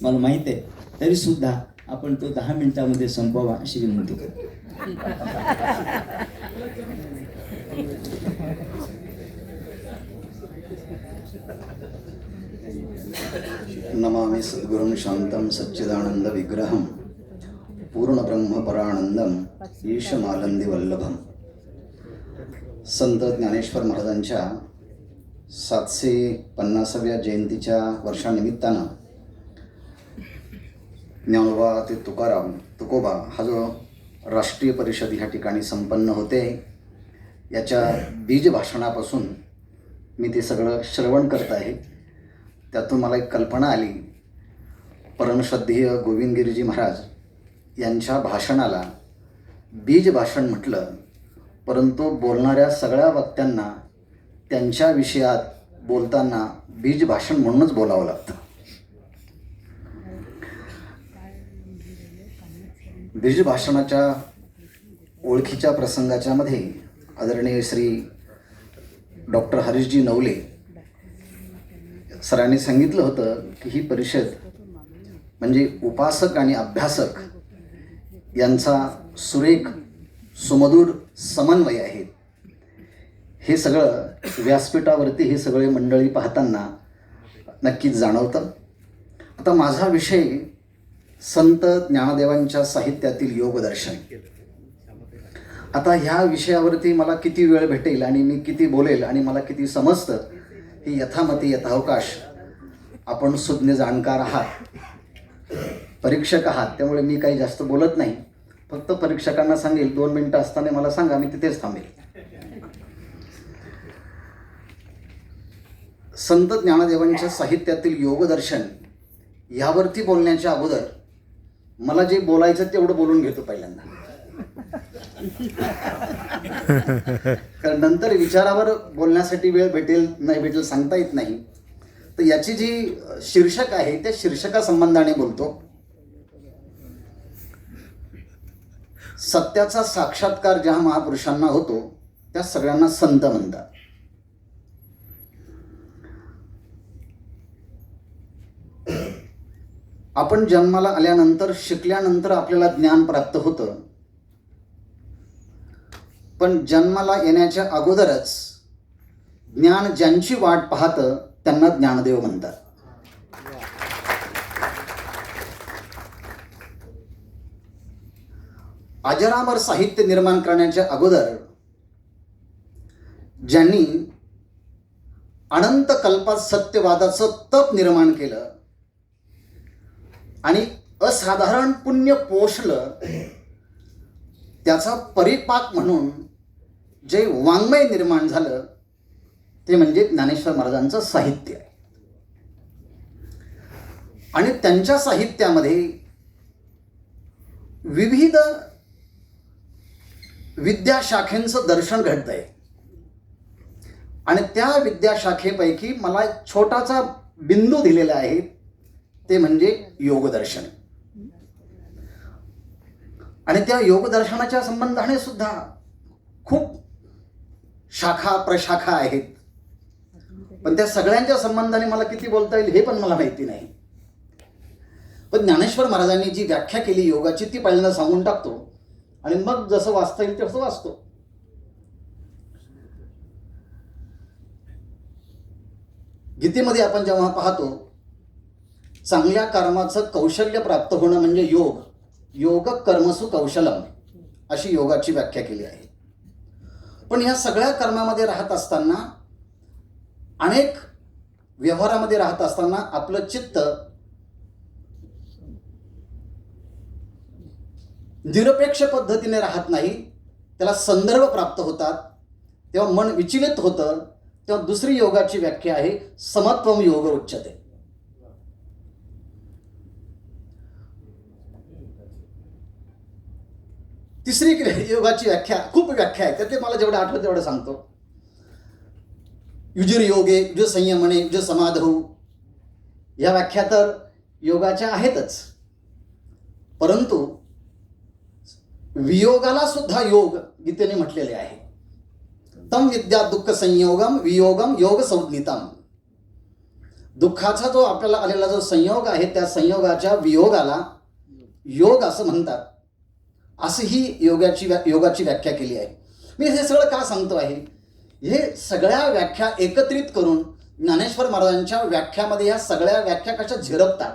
मला माहीत आहे, तरीसुद्धा आपण तो 10 मिनिटामध्ये संपवा अशी विनंती करतो. नमामि सद्गुरुं शांतं सच्चिदानंद विग्रहं पूर्ण ब्रह्म परानंदम ईशमालंदी वल्लभम. संत ज्ञानेश्वर महाराजांच्या 750व्या जयंतीच्या वर्षानिमित्तानं ज्ञानोबा ते तुकाराम तुकोबा हा जो राष्ट्रीय परिषद ह्या ठिकाणी संपन्न होते, याच्या बीज भाषणापासून मी ते सगळं श्रवण करत आहे. त्यातून मला एक कल्पना आली. परमश्रद्धेय गोविंदगिरीजी महाराज यांच्या भाषणाला बीज भाषण म्हटलं, परंतु बोलणाऱ्या सगळ्या वक्त्यांना त्यांच्या विषयात बोलताना बीज भाषण म्हणूनच बोलावं लागतं. बीज भाषणाच्या ओळखीच्या प्रसंगाच्या मध्ये आदरणीय श्री डॉक्टर हरीशजी नवले सरांनी सांगितलं होतं की ही परिषद म्हणजे उपासक आणि अभ्यासक यांचा सुरेख सुमधुर समन्वय आहे. हे सगळं व्यासपीठावरती हे सगळे मंडळी पाहताना नक्कीच जाणवतं. आता माझा विषय संत ज्ञानदेवांच्या साहित्यातील योगदर्शन. आता ह्या विषयावरती मला किती वेळ भेटेल आणि मी किती बोलेल आणि मला किती समजतं ही यथामती यथावकाश. आपण सुज्ञ जाणकार आहात, परीक्षक आहात, त्यामुळे मी काही जास्त बोलत नाही. फक्त परीक्षकांना सांगेल 2 मिनिटं असताना मला सांगा, मी तिथेच थांबेल. संत ज्ञानदेवांच्या साहित्यातील योगदर्शन यावरती बोलण्याच्या अगोदर मला जे बोलायचं तेवढं बोलून घेतो पहिल्यांदा. कारण नंतर विचारावर बोलण्यासाठी वेळ भेटेल नाही भेटेल सांगता येत नाही. तर याची जी शीर्षक आहे त्या शीर्षकासंबंधाने बोलतो. सत्याचा साक्षात्कार ज्या महापुरुषांना होतो त्या सगळ्यांना संत म्हणतात. आपण जन्माला आल्यानंतर शिकल्यानंतर आपल्याला ज्ञान प्राप्त होतं, पण जन्माला येण्याच्या अगोदरच ज्ञान ज्यांची वाट पाहतं त्यांना ज्ञानदेव म्हणतात. अजरामर साहित्य निर्माण करण्याच्या अगोदर ज्यांनी अनंत कल्पात सत्यवादाचं तप निर्माण केलं आणि असाधारण पुण्य पोषलं, त्याचा परिपाक म्हणून जे वाङ्मय निर्माण झालं ते म्हणजे ज्ञानेश्वर महाराजांचं साहित्य. आणि त्यांच्या साहित्यामध्ये विविध विद्याशाखेंचं दर्शन घडतंय. आणि त्या विद्याशाखेपैकी मला एक छोटासा बिंदू दिलेला आहे, ते म्हणजे योगदर्शन. आणि त्या योगदर्शनाच्या संबंधाने सुद्धा खूप शाखा प्रशाखा आहेत, पण त्या सगळ्यांच्या संबंधाने मला किती बोलता येईल हे पण मला माहिती नाही. पण ज्ञानेश्वर महाराजांनी जी व्याख्या केली योगाची ती पहिल्यांदा सांगून टाकतो आणि मग जसं वाचता येईल तसं वाचतो. गीतेमध्ये आपण जेव्हा पाहतो चांगल्या कर्माचं कौशल्य प्राप्त होणं म्हणजे योग, योग कर्मसु कौशलम अशी योगाची व्याख्या केली आहे. पण या सगळ्या कर्मामध्ये राहत असताना, अनेक व्यवहारामध्ये राहत असताना आपलं चित्त निरपेक्ष पद्धतीने राहत नाही, त्याला संदर्भ प्राप्त होतात, तेव्हा मन विचलित होतं. तेव्हा दुसरी योगाची व्याख्या आहे समत्वम योग उच्यते. तिसरी योगाची व्याख्या, खूप व्याख्या आहे, त्यातले मला जेवढं आठवतं तेवढं सांगतो. युजिर योगे युज संयमने युज समाधौ, या व्याख्या तर योगाच्या आहेतच, परंतु वियोगाला सुद्धा योग गीतेने म्हटलेले आहे. तम विद्या दुःख संयोगम वियोगम योग संज्ञितम. दुःखाचा जो आपल्याला आलेला जो संयोग आहे त्या संयोगाच्या वियोगाला योग असं म्हणतात, असं ही योगाची व्याख्या केली आहे. मी हे सगळं का सांगतो आहे, हे सगळ्या व्याख्या एकत्रित करून ज्ञानेश्वर महाराजांच्या व्याख्यामध्ये या सगळ्या व्याख्या कशा झिरपतात,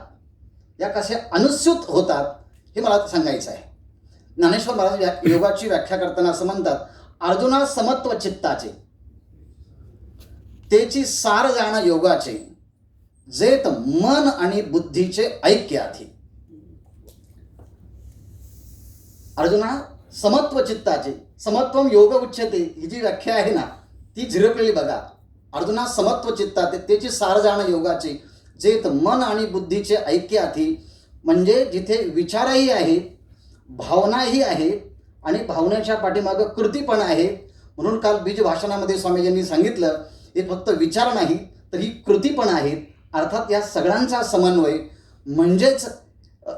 या कशा अनुस्यूत होतात, हे मला सांगायचं आहे. ज्ञानेश्वर महाराज योगाची व्याख्या करताना असं म्हणतात, अर्जुना समत्व चित्ताचे तेची सार जाण योगाचे, जेत मन आणि बुद्धीचे ऐक्य आधी. अर्जुना समत्व चित्ताचे, समत्वम योग उच्यते ही जी व्याख्या आहे ना ती झिरपलेली बघा. अर्जुना समत्व चित्ताते तेची सार जाण योगाचे, जेत मन आणि बुद्धीचे ऐक्य आधी. म्हणजे जिथे विचारही आहेत, भावनाही आहेत आणि भावनेच्या पाठीमागं कृती पण आहे. म्हणून काल बीज भाषणामध्ये स्वामीजींनी सांगितलं, हे फक्त विचार नाही तर ही कृती पण आहेत. अर्थात या सगळ्यांचा समन्वय म्हणजेच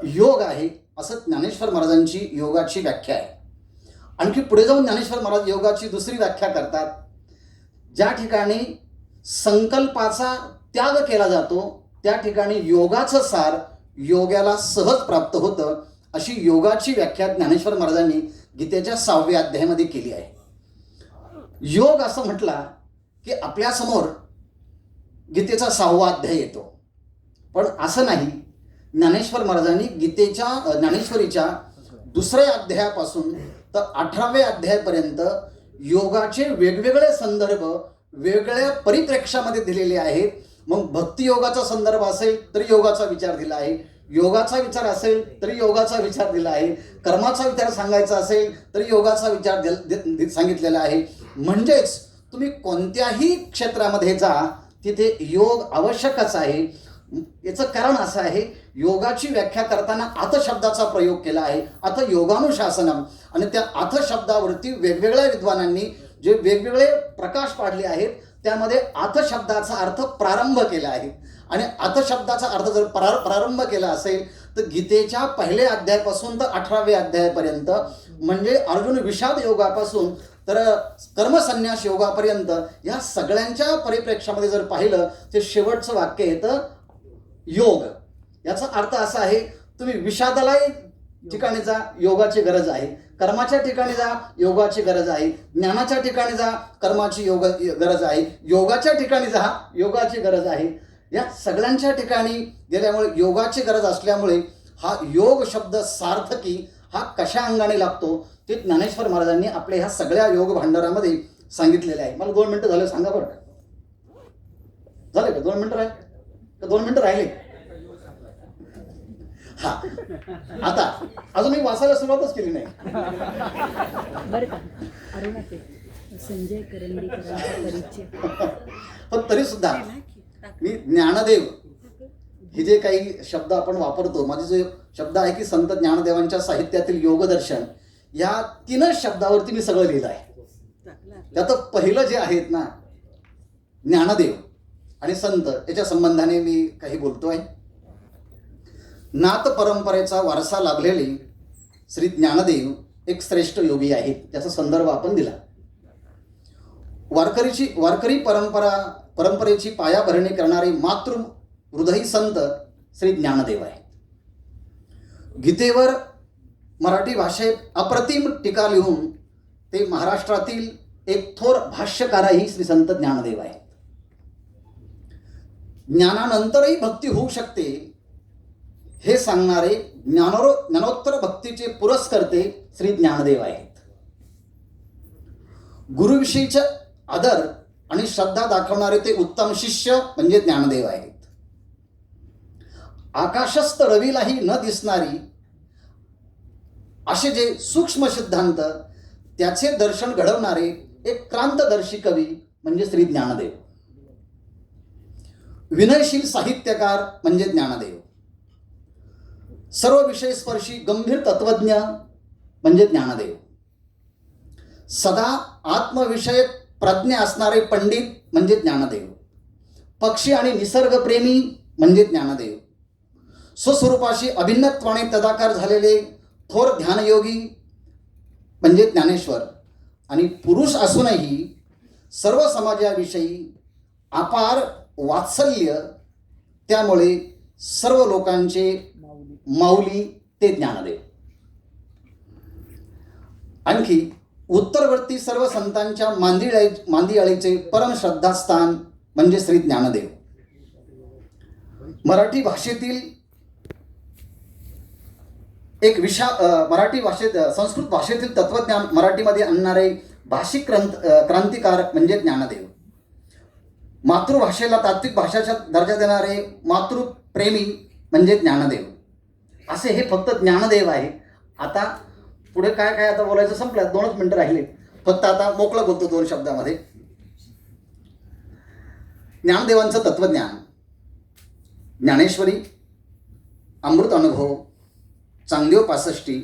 योग आहे, असं ज्ञानेश्वर महाराजांची योगाची व्याख्या आहे. आणखी पुढे जाऊन ज्ञानेश्वर महाराज योगाची दुसरी व्याख्या करतात, ज्या ठिकाणी संकल्पाचा त्याग केला जातो त्या ठिकाणी योगाचं सार योग्याला सहज प्राप्त होतं, अशी योगाची व्याख्या ज्ञानेश्वर महाराजांनी गीतेच्या 6व्या अध्यायामध्ये केली आहे. योग असं म्हटला की आपल्यासमोर गीतेचा 6वा अध्याय येतो, पण असं नाही. ज्ञानेश्वर महाराजांनी ज्ञानेश्वरीच्या 2ऱ्या अध्यायापासून तर 18व्या अध्यायापर्यंत योगाचे वेगवेगळे संदर्भ वेगळ्या परिप्रेक्षामध्ये दिलेले आहेत. मग भक्तियोगाचा संदर्भ असेल तरी योगाचा विचार दिला आहे, योगाचा विचार असेल तरी योगाचा विचार दिला आहे, कर्माचा विचार सांगायचा असेल तरी योगाचा विचार सांगितलेला आहे. म्हणजेच तुम्ही कोणत्याही क्षेत्रामध्ये जा तिथे योग आवश्यकच आहे. याचं कारण असं आहे, योगाची व्याख्या करताना अथ शब्दाचा प्रयोग केला आहे, अथ योगानुशासनम. आणि त्या अथ शब्दावरती वेगवेगळ्या विद्वानांनी जे वेगवेगळे प्रकाश पाडले आहेत, त्यामध्ये अथ शब्दाचा अर्थ प्रारंभ केला आहे. आणि अथ शब्दाचा अर्थ जर प्रारंभ केला असेल तर गीतेच्या 1ल्या अध्यायापासून तर 18व्या अध्यायापर्यंत, म्हणजे अर्जुन विषाद योगापासून तर कर्मसन्यास योगापर्यंत, या सगळ्यांच्या परिप्रेक्षामध्ये जर पाहिलं ते शेवटचं वाक्य येतं योग. याचा अर्थ असा आहे, तुम्ही विषादालाही ठिकाणी जा, योगाची गरज आहे. कर्माच्या ठिकाणी जा, योगाची गरज आहे. ज्ञानाच्या ठिकाणी जा, कर्माची गरज आहे. योगाच्या ठिकाणी जा, योगाची गरज आहे. या सगळ्यांच्या ठिकाणी गेल्यामुळे योगाची गरज असल्यामुळे हा योग शब्द सार्थकी हा कशा अंगाने लागतो ते ज्ञानेश्वर महाराजांनी आपल्या ह्या सगळ्या योग भांडारामध्ये सांगितलेले आहे. मला 2 मिनिटं झाले, सांगा बरं का. झाले का 2 मिनिटं राहिले का 2 मिनिटं राहिले? हा, आता अजून मी वाचायला सुरुवातच केली नाही बरं का. अरुणाचे संजय करंदीकरांचा परिचय. पण तरी सुद्धा मी ज्ञानदेव हे जे काही शब्द आपण वापरतो, माझे जो शब्द आहे की संत ज्ञानदेवांच्या साहित्यातील योगदर्शन, या 3च शब्दावरती मी सगळं लिहिलं आहे. त्यात पहिलं जे आहेत ना ज्ञानदेव आणि संत, याच्या संबंधाने मी काही बोलतोय. नाथ परंपरेचा वारसा लाभलेले श्री ज्ञानदेव एक श्रेष्ठ योगी आहेत, त्याचा संदर्भ आपण दिला. वारकरी परंपरेची पायाभरणी करणारे मातृ हृदयी संत श्री ज्ञानदेव आहे. गीतेवर मराठी भाषेत अप्रतिम टीका लिहून ते महाराष्ट्रातील एक थोर भाष्यकारही श्री संत ज्ञानदेव आहेत. ज्ञानानंतरही भक्ती होऊ शकते हे सांगणारे ज्ञानोत्तर भक्तीचे पुरस्कर्ते श्री ज्ञानदेव आहेत. गुरुविषयीचे आदर आणि श्रद्धा दाखवणारे ते उत्तम शिष्य म्हणजे ज्ञानदेव आहेत. आकाशस्थ रवीलाही न दिसणारी असे जे सूक्ष्म सिद्धांत त्याचे दर्शन घडवणारे एक क्रांतदर्शी कवी म्हणजे श्री ज्ञानदेव. विनयशील साहित्यकार म्हणजे ज्ञानदेव. सर्व विषयस्पर्शी गंभीर तत्वज्ञ म्हणजे ज्ञानदेव. सदा आत्मविषयक प्रज्ञा असणारे पंडित म्हणजे ज्ञानदेव. पक्षी आणि निसर्गप्रेमी म्हणजे ज्ञानदेव. स्वस्वरूपाशी अभिन्नत्वाने तदाकार झालेले थोर ध्यानयोगी म्हणजे ज्ञानेश्वर. आणि पुरुष असूनही सर्व समाजाविषयी अपार वात्सल्य त्यामुळे सर्व लोकांचे माऊली ते ज्ञानदेव. आणखी उत्तरवर्ती सर्व संतांच्या मांदियाळीचे परम श्रद्धास्थान म्हणजे श्री ज्ञानदेव. मराठी भाषेतील एक मराठी भाषेत संस्कृत भाषेतील तत्वज्ञान मराठीमध्ये आणणारे भाषिक क्रांतिकार म्हणजे ज्ञानदेव. मातृभाषेला तात्विक भाषेचा दर्जा देणारे मातृप्रेमी म्हणजे ज्ञानदेव. असे हे फक्त ज्ञानदेव आहे. आता पुढे काय काय आता बोलायचं संपलं, 2च मिनिटं राहिले. फक्त आता मोकळं बोलतो 2 शब्दामध्ये. ज्ञानदेवांचं तत्वज्ञान, ज्ञानेश्वरी, अमृत अनुभव, चांगदेव 65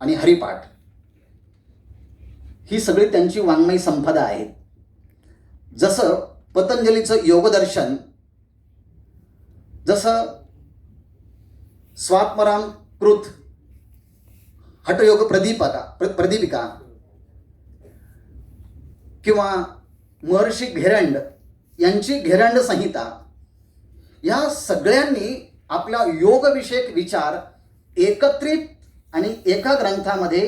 आणि हरिपाठ ही सगळी त्यांची वाङ्मयी संपदा आहे. जसं पतंजलीचं योगदर्शन, जसं स्वात्मराम कृत हठयोग प्रदीपिका किंवा महर्षी घेरंड यांची घेरंड संहिता, या सगळ्यांनी आपला योगविषयक विचार एकत्रित आणि एका ग्रंथामध्ये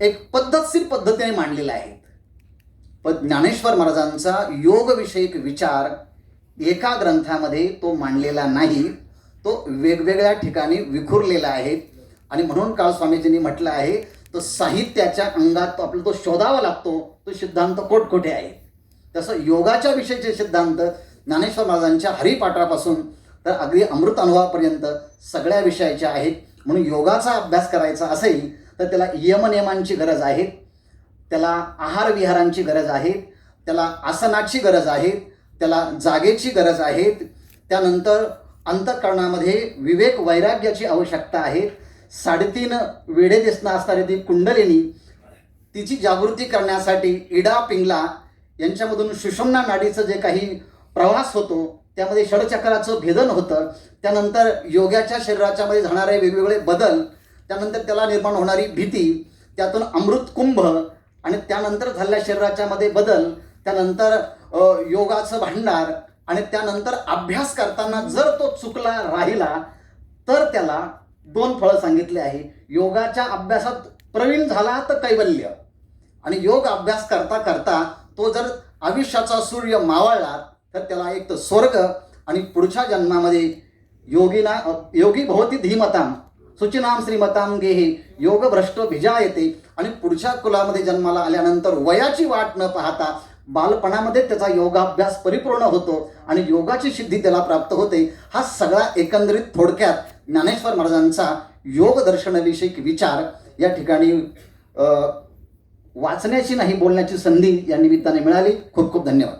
एक पद्धतशीर पद्धतीने मांडलेला आहे. पण ज्ञानेश्वर महाराजांचा योगविषयक विचार एका ग्रंथामध्ये तो मांडलेला नाही, तो वेगवेगळ्या ठिकाणी विखुरलेला आहे. आणि म्हणून काळ स्वामीजींनी म्हटलं आहे, तो साहित्याच्या अंगात तो आपल्याला तो शोधावा लागतो, तो सिद्धांत कोटकोटे आहे. तसं योगाच्या विषयीचे सिद्धांत ज्ञानेश्वर महाराजांच्या हरिपाठापासून तर अगदी अमृत अनुभवापर्यंत सगळ्या विषयाचे आहेत. म्हणून योगाचा अभ्यास करायचा असेल तर त्याला यमनियमांची गरज आहे, त्याला आहार विहारांची गरज आहे, त्याला आसनाची गरज आहे, त्याला जागेची गरज आहे, त्यानंतर अंतःकरणामध्ये विवेक वैराग्याची आवश्यकता आहे. 3.5 वेढे दिसणं असणारी ती कुंडलिनी, तिची जागृती करण्यासाठी इडा पिंगला यांच्यामधून सुषुम्ना नाडीचं जे काही प्रवास होतो त्यामध्ये षडचक्राचं भेदन होतं. त्यानंतर योगाच्या शरीराच्या मध्ये झाणारे वेगवेगळे बदल, त्यानंतर त्याला निर्माण होणारी भीती, त्यातून अमृत कुंभ, आणि त्यानंतर झालेल्या शरीराच्या मध्ये बदल, त्यानंतर योगाचं भांडार, आणि त्यानंतर अभ्यास करताना जर तो चुकला राहिला तर त्याला 2 फळं सांगितले आहे. योगाच्या अभ्यासात प्रवीण झाला तर कैवल्य, आणि योग अभ्यास करता करता तो जर आयुष्याचा सूर्य मावळला तर त्याला एक तर स्वर्ग, आणि पुढच्या जन्मामध्ये योगी भवती धीमताम सुचिनाम श्रीमताम गेहे योग भ्रष्ट भिजायते, आणि पुढच्या कुलामध्ये जन्माला आल्यानंतर वयाची वाट न पाहता बालपणामध्ये त्याचा योगाभ्यास परिपूर्ण होतो आणि योगाची सिद्धी त्याला प्राप्त होते. हा सगळा एकंदरीत थोडक्यात ज्ञानेश्वर महाराजांचा योग दर्शनाविषयक विचार या ठिकाणी वाचण्याची नाही, बोलण्याची संधी या निमित्ताने मिळाली. खूप खूप धन्यवाद.